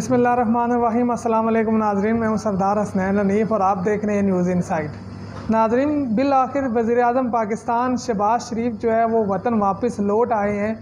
बिस्मिल्लाहिर्रहमानिर्रहीम। अस्सलाम वालेकुम नाज़रीन, मैं हूं सरदार हसनैन हनीफ और आप देख रहे हैं न्यूज़ इनसाइट। नाज़रीन, बिल आखिर वज़ीर आज़म पाकिस्तान शहबाज शरीफ जो है वो वतन वापस लौट आए हैं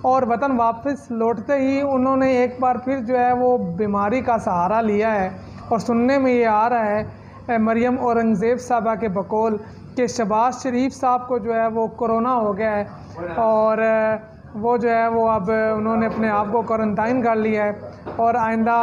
और वतन वापस लौटते ही उन्होंने एक बार फिर जो है वो बीमारी का सहारा लिया है। और सुनने में ये आ रहा है मरियम औरंगज़ेब साहबा के बकौल कि शहबाज शरीफ साहब को जो है वो कोरोना हो गया है और वो जो है वो अब उन्होंने अपने आप को क्वारंटाइन कर लिया है और आइंदा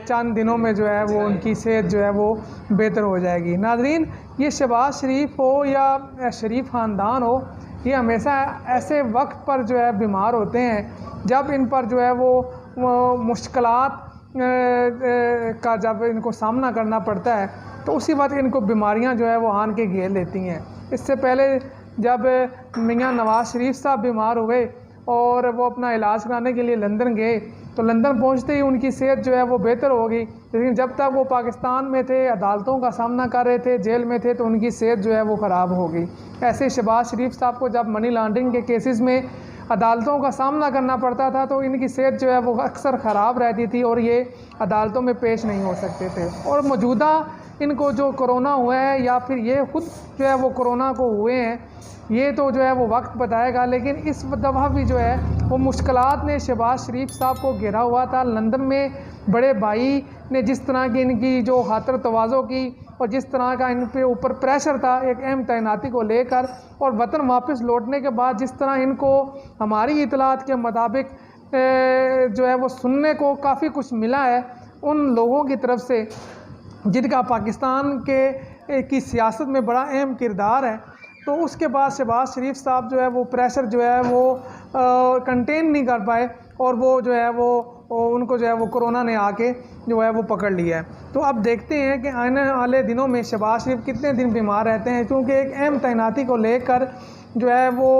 चंद दिनों में जो है वो उनकी सेहत जो है वो बेहतर हो जाएगी। नाज़रीन, ये शहबाज शरीफ हो या शरीफ ख़ानदान हो, ये हमेशा ऐसे वक्त पर जो है बीमार होते हैं जब इन पर जो है वो मुश्किलात का जब इनको सामना करना पड़ता है तो उसी वक्त इनको बीमारियां जो है वो आन के घेर लेती हैं। इससे पहले जब मियां नवाज़ शरीफ साहब बीमार हुए और वो अपना इलाज कराने के लिए लंदन गए तो लंदन पहुंचते ही उनकी सेहत जो है वो बेहतर हो गई, लेकिन जब तक वो पाकिस्तान में थे, अदालतों का सामना कर रहे थे, जेल में थे, तो उनकी सेहत जो है वो ख़राब हो गई। ऐसे शहबाज शरीफ साहब को जब मनी लॉन्ड्रिंग के केसेस में अदालतों का सामना करना पड़ता था तो इनकी सेहत जो है वो अक्सर ख़राब रहती थी और ये अदालतों में पेश नहीं हो सकते थे। और मौजूदा इनको जो कोरोना हुआ है या फिर ये ख़ुद जो है वो कोरोना को हुए हैं, ये तो जो है वो वक्त बताएगा, लेकिन इस दफ़ा भी जो है वो मुश्किलात ने शहबाज शरीफ साहब को घेरा हुआ था। लंदन में बड़े भाई ने जिस तरह की इनकी जो खातर तवाज़ो की और जिस तरह का इन पे ऊपर प्रेशर था एक अहम तैनाती को लेकर, और वतन वापस लौटने के बाद जिस तरह इनको हमारी इतलात के मुताबिक जो है वो सुनने को काफ़ी कुछ मिला है उन लोगों की तरफ से जिनका पाकिस्तान की सियासत में बड़ा अहम किरदार है, तो उसके बाद शहबाज शरीफ साहब जो है वो प्रेशर जो है वो कंटेन नहीं कर पाए और वो जो है वो उनको जो है वो कोरोना ने आके जो है वो पकड़ लिया है। तो अब देखते हैं कि आने वाले दिनों में शहबाज शरीफ कितने दिन बीमार रहते हैं, क्योंकि एक अहम तैनाती को लेकर जो है वो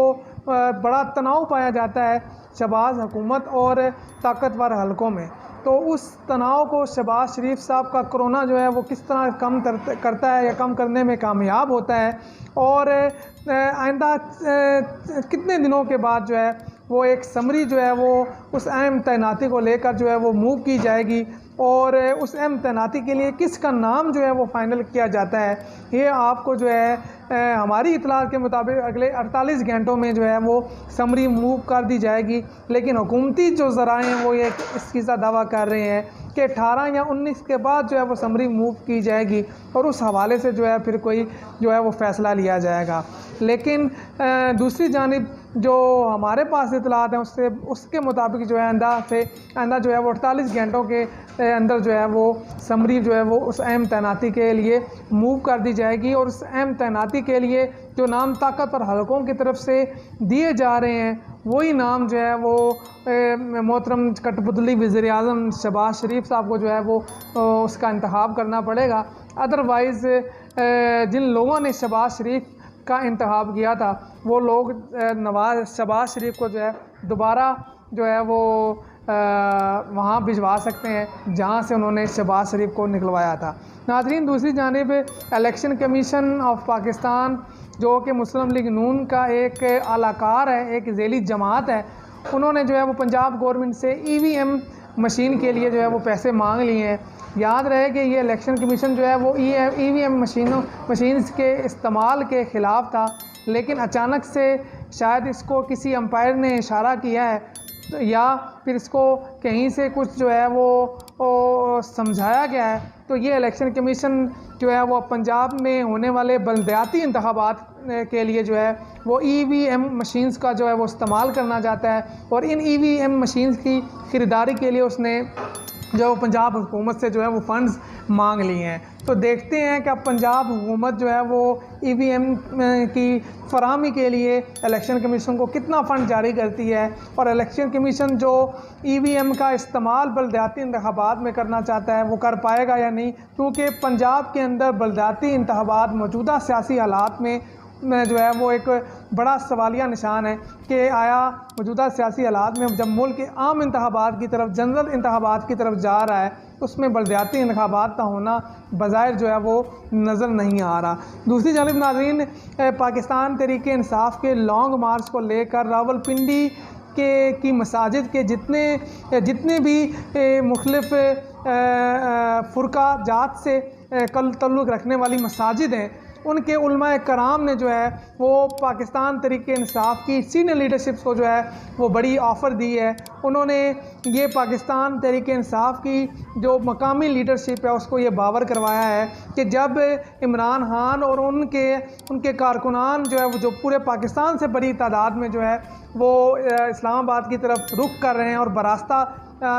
बड़ा तनाव पाया जाता है शहबाज हुकूमत और ताकतवर हलकों में। तो उस तनाव को शहबाज शरीफ साहब का कोरोना जो है वो किस तरह कम करता है या कम करने में कामयाब होता है और आइंदा कितने दिनों के बाद जो है वो एक समरी जो है वो उस अहम तैनाती को लेकर जो है वो मूव की जाएगी और उस अहम तैनाती के लिए किसका नाम जो है वो फाइनल किया जाता है, ये आपको जो है हमारी इतलात के मुताबिक अगले 48 घंटों में जो है वो समरी मूव कर दी जाएगी। लेकिन हुकूमती जो ज़राए हैं वो ये इस चीज़ का दावा कर रहे हैं कि 18 या 19 के बाद जो है वो समरी मूव की जाएगी और उस हवाले से जो है फिर कोई जो है वो फ़ैसला लिया जाएगा। लेकिन दूसरी जानिब जो हमारे पास इतलात हैं उसके मुताबिक जो है आइंदा जो है वो 48 घंटों के अंदर जो है वो समरी जो है वो उस अहम तैनाती के लिए मूव कर दी जाएगी और उस अहम तैनाती के लिए जो नाम ताकतवर हलकों की तरफ से दिए जा रहे हैं वही नाम जो है वो मोहतरम कठपुतली वज़ीर आज़म शहबाज शरीफ साहब को जो है वो उसका इंतखाब करना पड़ेगा। अदरवाइज़ जिन लोगों ने शहबाज शरीफ का इंतखाब किया था वो लोग शहबाज शरीफ को जो है दोबारा जो है वो वहाँ भिजवा सकते हैं जहाँ से उन्होंने शहबाज शरीफ को निकलवाया था। नाज़रीन, दूसरी जानिब इलेक्शन कमीशन ऑफ पाकिस्तान जो कि मुस्लिम लीग नून का एक अलाकार है, एक ज़ेली जमात है, उन्होंने जो है वो पंजाब गवर्नमेंट से EVM मशीन के लिए जो है वो पैसे मांग लिए हैं। याद रहे कि ये इलेक्शन कमीशन जो है वो EVM मशीन्स के इस्तेमाल के ख़िलाफ़ था, लेकिन अचानक से शायद इसको किसी अंपायर ने इशारा किया है या फिर इसको कहीं से कुछ जो है वो समझाया गया है, तो ये इलेक्शन कमीशन जो है वो पंजाब में होने वाले बलदियाती इंतखाबात के लिए जो है वो EVM मशीन्स का जो है वो इस्तेमाल करना चाहता है और इन EVM मशीन्स की ख़रीदारी के लिए उसने जो पंजाब हुकूमत से जो है वो फ़ंड्स मांग लिए हैं। तो देखते हैं कि अब पंजाब हुकूमत जो है वो EVM की फराहमी के लिए इलेक्शन कमीशन को कितना फ़ंड जारी करती है और इलेक्शन कमीशन जो EVM का इस्तेमाल बलदियाती इंतखाबात में करना चाहता है वो कर पाएगा या नहीं, क्योंकि पंजाब के अंदर बलदियाती इंतखाबात मौजूदा सियासी हालात में जो है वो एक बड़ा सवालिया निशान है कि आया मौजूदा सियासी हालात में जब मुल्क के आम इंतखाबात की तरफ, जनरल इंतखाबात की तरफ जा रहा है, उसमें बलदियाती इंतखाबात का होना बज़ाहिर जो है वो नज़र नहीं आ रहा। दूसरी जानिब नाज़रीन, पाकिस्तान तहरीक इंसाफ के लॉन्ग मार्च को लेकर रावलपिंडी की मसाजिद के जितने भी मुख्तलिफ़ फ़ुरका जात से ताल्लुक़ रखने वाली मसाजिद हैं, उनके उलमाए कराम ने जो है वो पाकिस्तान तहरीक इंसाफ की सीनियर लीडरशिप को जो है वो बड़ी ऑफ़र दी है। उन्होंने ये पाकिस्तान तहरीक इंसाफ की जो मकामी लीडरशिप है उसको ये बावर करवाया है कि जब इमरान खान और उनके कारकुनान जो है वो जो पूरे पाकिस्तान से बड़ी तादाद में जो है वो इस्लामाबाद की तरफ रुख कर रहे हैं और बरास्ता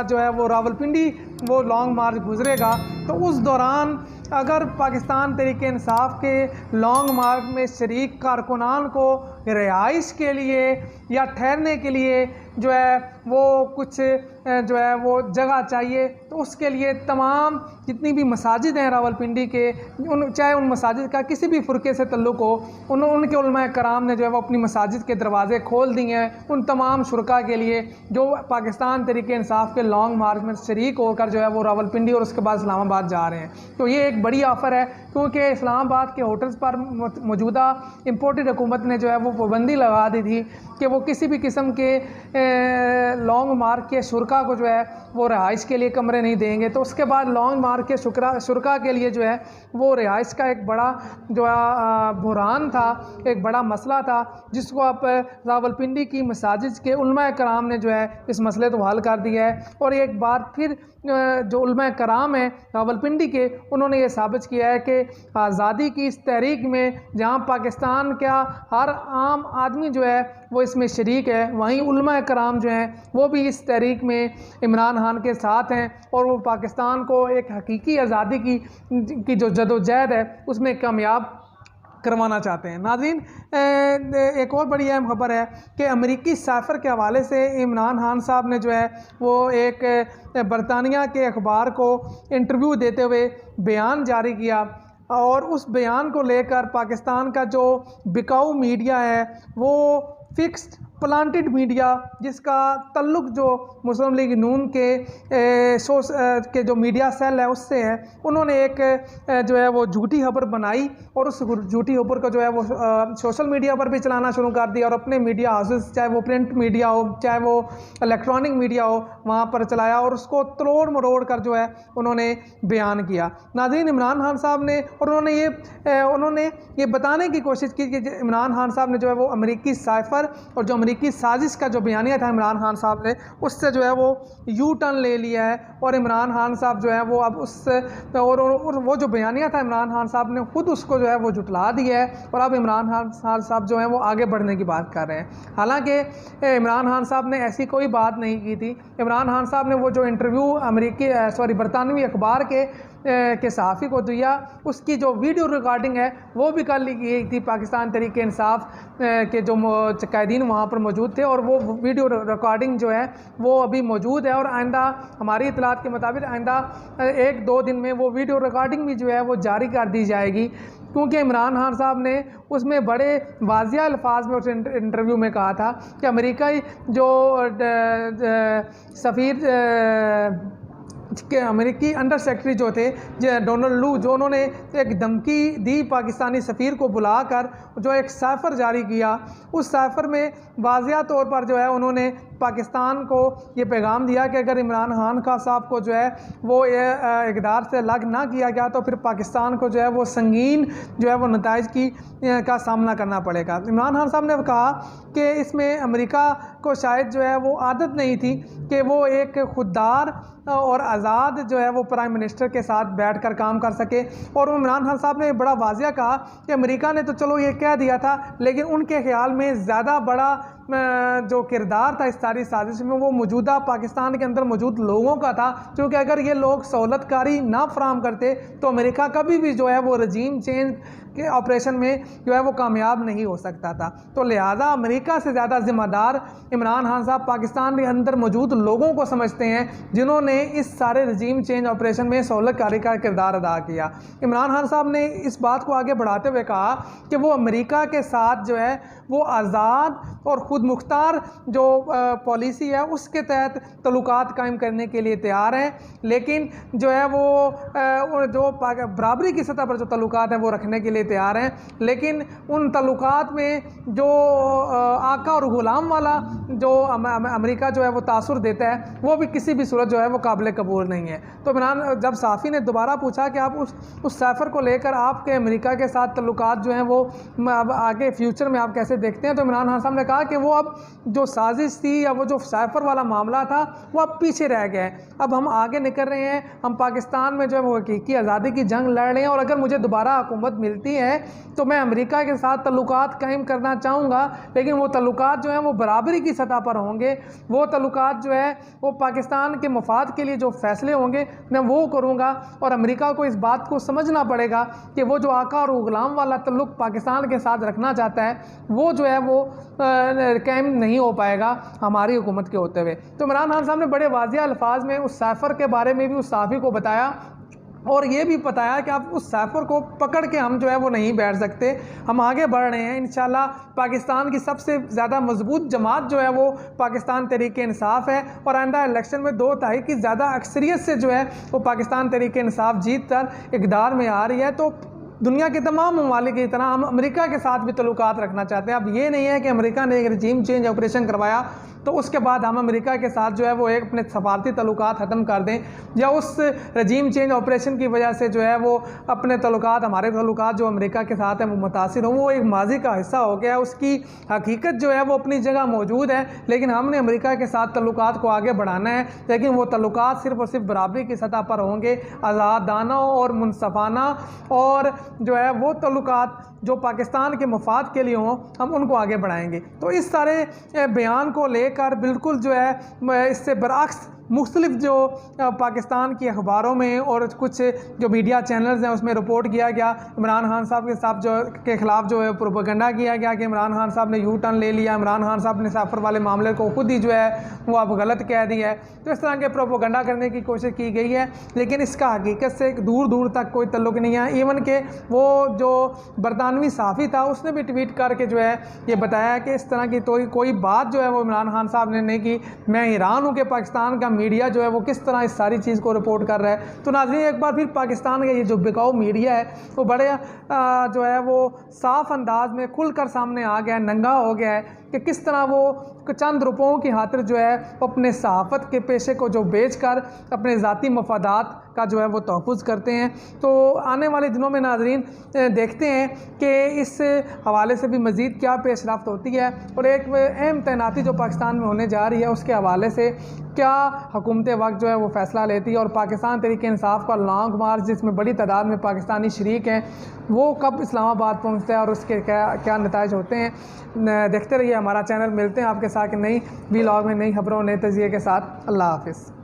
जो है वो रावलपिंडी वो लॉन्ग मार्च गुजरेगा, तो उस दौरान अगर पाकिस्तान तहरीक इंसाफ के लॉन्ग मार्च में शरीक कारकुनान को रिहाइश के लिए या ठहरने के लिए जो है वो कुछ जो है वो जगह चाहिए, तो उसके लिए तमाम जितनी भी मसाजिद हैं रावलपिंडी के, चाहे उन मसाजिद का किसी भी फ़ुरके से तल्लुक़ हो, उनके उलमाए कराम ने जो है वो अपनी मसाजिद के दरवाज़े खोल दिए हैं उन तमाम शुरका के लिए जो पाकिस्तान तहरीक इंसाफ के लॉन्ग मार्च में शरीक होकर जो है वो रावलपिंडी और उसके बाद इस्लामाबाद जा रहे हैं। तो ये एक बड़ी ऑफ़र है, क्योंकि इस्लामाबाद के होटल्स पर मौजूदा इम्पोर्टेड हुकूमत ने जो है वो पाबंदी लगा दी थी कि वो किसी भी किस्म के लॉन्ग मार्च के शुरका को जो है वो रिहाइश के लिए कमरे नहीं देंगे। तो उसके बाद लॉन्ग मार्च के शुरका के लिए जो है वो रिहाइश का एक बड़ा जो बुहरान था, एक बड़ा मसला था, जिसको अब रावलपिंडी की मसाजिद के उलमाए कराम ने जो है इस मसले को हल कर दिया है। और एक बार फिर जो उलमाए कराम हैं रावलपिंडी के, उन्होंने ये साबित किया है कि आज़ादी की इस तहरीक में जहाँ पाकिस्तान का हर आम आदमी जो है वो इसमें शरीक है, वहीं उलमाए कराम जो हैं वो भी इस तहरीक में इमरान खान के साथ हैं और वो पाकिस्तान को एक हकीकी आज़ादी की जो जदोजहद है उसमें कामयाब करवाना चाहते हैं। नाज़रीन, एक और बड़ी अहम खबर है कि अमेरिकी साफ़र के हवाले से इमरान खान साहब ने जो है वो एक बरतानिया के अखबार को इंटरव्यू देते हुए बयान जारी किया और उस बयान को लेकर पाकिस्तान का जो बिकाऊ मीडिया है वो फिक्स्ड प्लांटेड मीडिया, जिसका तल्लुक़ जो मुस्लिम लीग नून के जो मीडिया सेल है उससे है, उन्होंने एक जो है वो झूठी खबर बनाई और उस झूठी खबर को जो है वो सोशल मीडिया पर भी चलाना शुरू कर दिया और अपने मीडिया हाउसेस, चाहे वो प्रिंट मीडिया हो चाहे वो इलेक्ट्रॉनिक मीडिया हो, वहाँ पर चलाया और उसको तोड़ मरोड़ कर जो है उन्होंने बयान किया। नाज़रीन, इमरान खान साहब ने और उन्होंने ये बताने की कोशिश की कि इमरान खान साहब ने जो है वो अमेरिकी साइफ़र और जो की साजिश का जो बयानिया था इमरान खान साहब ने, उससे जो है वो यू टर्न ले लिया है और इमरान खान साहब जो है वो अब उससे और वो जो बयानिया था इमरान खान साहब ने खुद उसको जो है वो जुटला दिया है और अब इमरान खान साहब जो है वो आगे बढ़ने की बात कर रहे हैं। हालांकि इमरान खान साहब ने ऐसी कोई बात नहीं की थी। इमरान खान साहब ने वो जो इंटरव्यू बरतानवी अखबार के सहाफ़ी को दिया, उसकी जो वीडियो रिकॉर्डिंग है वो भी कल ली गई थी पाकिस्तान तहरीक इंसाफ के जो कैदीन वहाँ पर मौजूद थे और वो वीडियो रिकॉर्डिंग जो है वो अभी मौजूद है और आइंदा हमारी इतलात के मुताबिक आइंदा 1-2 दिन में वो वीडियो रिकॉर्डिंग भी जो है वो जारी कर दी जाएगी, क्योंकि इमरान खान साहब ने उसमें बड़े वाज़िया अल्फाज में उस इंटरव्यू में कहा था कि अमेरिकी जो सफ़ीर के अमेरिकी अंडर सेक्रेटरी जो थे डोनाल्ड लू, जो उन्होंने एक धमकी दी पाकिस्तानी सफ़ीर को बुलाकर जो एक साइफ़र जारी किया, उस साइफ़र में वाज़िया तौर पर जो है उन्होंने पाकिस्तान को ये पैगाम दिया कि अगर इमरान खान साहब को जो है वो इक़्तिदार से अलग ना किया गया तो फिर पाकिस्तान को जो है वो संगीन जो है वो नताइज का सामना करना पड़ेगा। इमरान खान साहब ने कहा कि इसमें अमेरिका को शायद जो है वो आदत नहीं थी कि वो एक खुददार और आज़ाद जो है वो प्राइम मिनिस्टर के साथ बैठकर काम कर सके। और इमरान खान साहब ने बड़ा वाज़िया कहा कि अमेरिका ने तो चलो ये कह दिया था, लेकिन उनके ख्याल में ज़्यादा बड़ा जो किरदार था इस सारी साजिश में वो मौजूदा पाकिस्तान के अंदर मौजूद लोगों का था, क्योंकि अगर ये लोग सहूलतकारी ना फराम करते तो अमेरिका कभी भी जो है वो रजीम चेंज के ऑपरेशन में जो है वो कामयाब नहीं हो सकता था। तो लिहाजा अमेरिका से ज़्यादा ज़िम्मेदार इमरान खान साहब पाकिस्तान के अंदर मौजूद लोगों को समझते हैं जिन्होंने इस सारे रजीम चेंज ऑपरेशन में सहूलतकारी का किरदार अदा किया। इमरान खान साहब ने इस बात को आगे बढ़ाते हुए कहा कि वो अमेरिका के साथ जो है वो आज़ाद और ख़ुद मुख्तार जो पॉलिसी है उसके तहत तल्लुकात कायम करने के लिए तैयार हैं, लेकिन जो है वो जो बराबरी की सतह पर जो तल्लुकात हैं वो रखने के लिए लिए तैयार हैं, लेकिन उन तल्लुकात में जो आका और ग़ुलाम वाला जो अमेरिका जो है वो तासुर देता है, वो भी किसी भी सूरत जो है वो काबिल कबूल नहीं है। तो इमरान, जब साफ़ी ने दोबारा पूछा कि आप उस सैफ़र को लेकर आपके अमेरिका के साथ तल्लुकात जो हैं वो अब आगे फ्यूचर में आप कैसे देखते हैं, तो इमरान खान साहब ने कहा कि वो अब जो साजिश थी या वो जो सैफ़र वाला मामला था वो अब पीछे रह गया है। अब हम आगे निकल रहे हैं, हम पाकिस्तान में जो है वो हकीकी आज़ादी की जंग लड़ रहे हैं, और अगर मुझे दोबारा हुकूमत मिलती है तो मैं अमेरिका के साथ तल्लुकात कायम करना चाहूँगा, लेकिन वो तल्लुकात जो हैं वो बराबरी की सतह पर होंगे। वो तल्लुकात जो है वो पाकिस्तान के मफाद के लिए जो फ़ैसले होंगे मैं वो करूँगा, और अमेरिका को इस बात को समझना पड़ेगा कि वो जो आका और ग़ुलाम वाला तल्लुक़ पाकिस्तान के साथ रखना चाहता है वो जो है वो कायम नहीं हो पाएगा हमारी हुकूमत के होते हुए। तो इमरान खान साहब ने बड़े वाज़िह अल्फाज में उस सैफ़र के बारे में भी उस साफ़ी को बताया, और ये भी बताया कि आप उस सैफ़र को पकड़ के हम जो है वो नहीं बैठ सकते, हम आगे बढ़ रहे हैं। इंशाल्लाह पाकिस्तान की सबसे ज़्यादा मजबूत जमात जो है वो पाकिस्तान तहरीक इंसाफ है, और आइंदा इलेक्शन में 2/3 की ज़्यादा अक्सरियत से जो है वो पाकिस्तान तहरीक इंसाफ जीत कर इक़्तिदार में आ रही है। तो दुनिया के तमाम ममालिक की तरह हम अमेरिका के साथ भी तल्लुकात रखना चाहते हैं। अब ये नहीं है कि अमेरिका ने एक रजीम चेंज ऑपरेशन करवाया तो उसके बाद हम अमेरिका के साथ जो है वो एक अपने सफारती तल्लुकात ख़त्म कर दें, या उस रजीम चेंज ऑपरेशन की वजह से जो है वो अपने तल्लुकात, हमारे तल्लुकात जो अमेरिका के साथ हैं वो मुतासिर हों। वो एक माजी का हिस्सा हो गया, उसकी हकीकत जो है वो अपनी जगह मौजूद है, लेकिन हमने अमेरिका के साथ तल्लुकात को आगे बढ़ाना है। लेकिन वो तल्लुकात सिर्फ़ और सिर्फ बराबरी की सतह पर होंगे, आज़ादाना और मुनसफ़ाना, और जो है वो तल्लुकात जो पाकिस्तान के मफाद के लिए हों हम उनको आगे बढ़ाएंगे। तो इस सारे बयान को लेकर बिल्कुल जो है इससे बरअक्स मुख्तलिफ जो पाकिस्तान की अखबारों में और कुछ जो मीडिया चैनल्स हैं उसमें रिपोर्ट किया गया, इमरान खान साहब के साथ के ख़िलाफ़ जो है प्रोपेगेंडा किया गया कि इमरान खान साहब ने यू टर्न ले लिया, इमरान खान साहब ने सैफ़र वाले मामले को खुद ही जो है वो अब गलत कह दिया है। तो इस तरह के प्रोपेगेंडा करने की कोशिश की गई है, लेकिन इसका हकीकत से दूर दूर तक कोई तल्लुक़ नहीं है। इवन के वो जो बरतानवी सहाफ़ी था उसने भी ट्वीट करके जो है ये बताया कि इस तरह की कोई बात जो है वो इमरान खान साहब ने नहीं की। मैं हैरान हूँ कि पाकिस्तान का मीडिया जो है वो किस तरह इस सारी चीज़ को रिपोर्ट कर रहा है। तो नाज़रीन, एक बार फिर पाकिस्तान का ये जो बिकाऊ मीडिया है वो बड़े जो है वो साफ़ अंदाज में खुलकर सामने आ गया है, नंगा हो गया है कि किस तरह वो चंद रुपयों की खातिर जो है वो अपने सहाफ़त के पेशे को जो बेच कर अपने ज़ाती मफादात का जो है वो तहफ़्फ़ुज़ करते हैं। तो आने वाले दिनों में नाज़रीन देखते हैं कि इस हवाले से भी मज़ीद क्या पेशरफ्त होती है, और एक अहम तैनाती जो पाकिस्तान में होने जा रही है उसके हवाले से क्या हुकूमत वक्त जो है वो फ़ैसला लेती है, और पाकिस्तान तहरीक इंसाफ का लॉन्ग मार्च जिसमें बड़ी तादाद में पाकिस्तानी शरीक हैं वो कब इस्लामाबाद पहुँचता है और उसके क्या नताइज होते हैं। देखते रहिए हमारा चैनल। मिलते हैं आपके साथ नई व्लॉग में, नई खबरों, नए तज़किये के साथ। अल्लाह हाफ़िज़।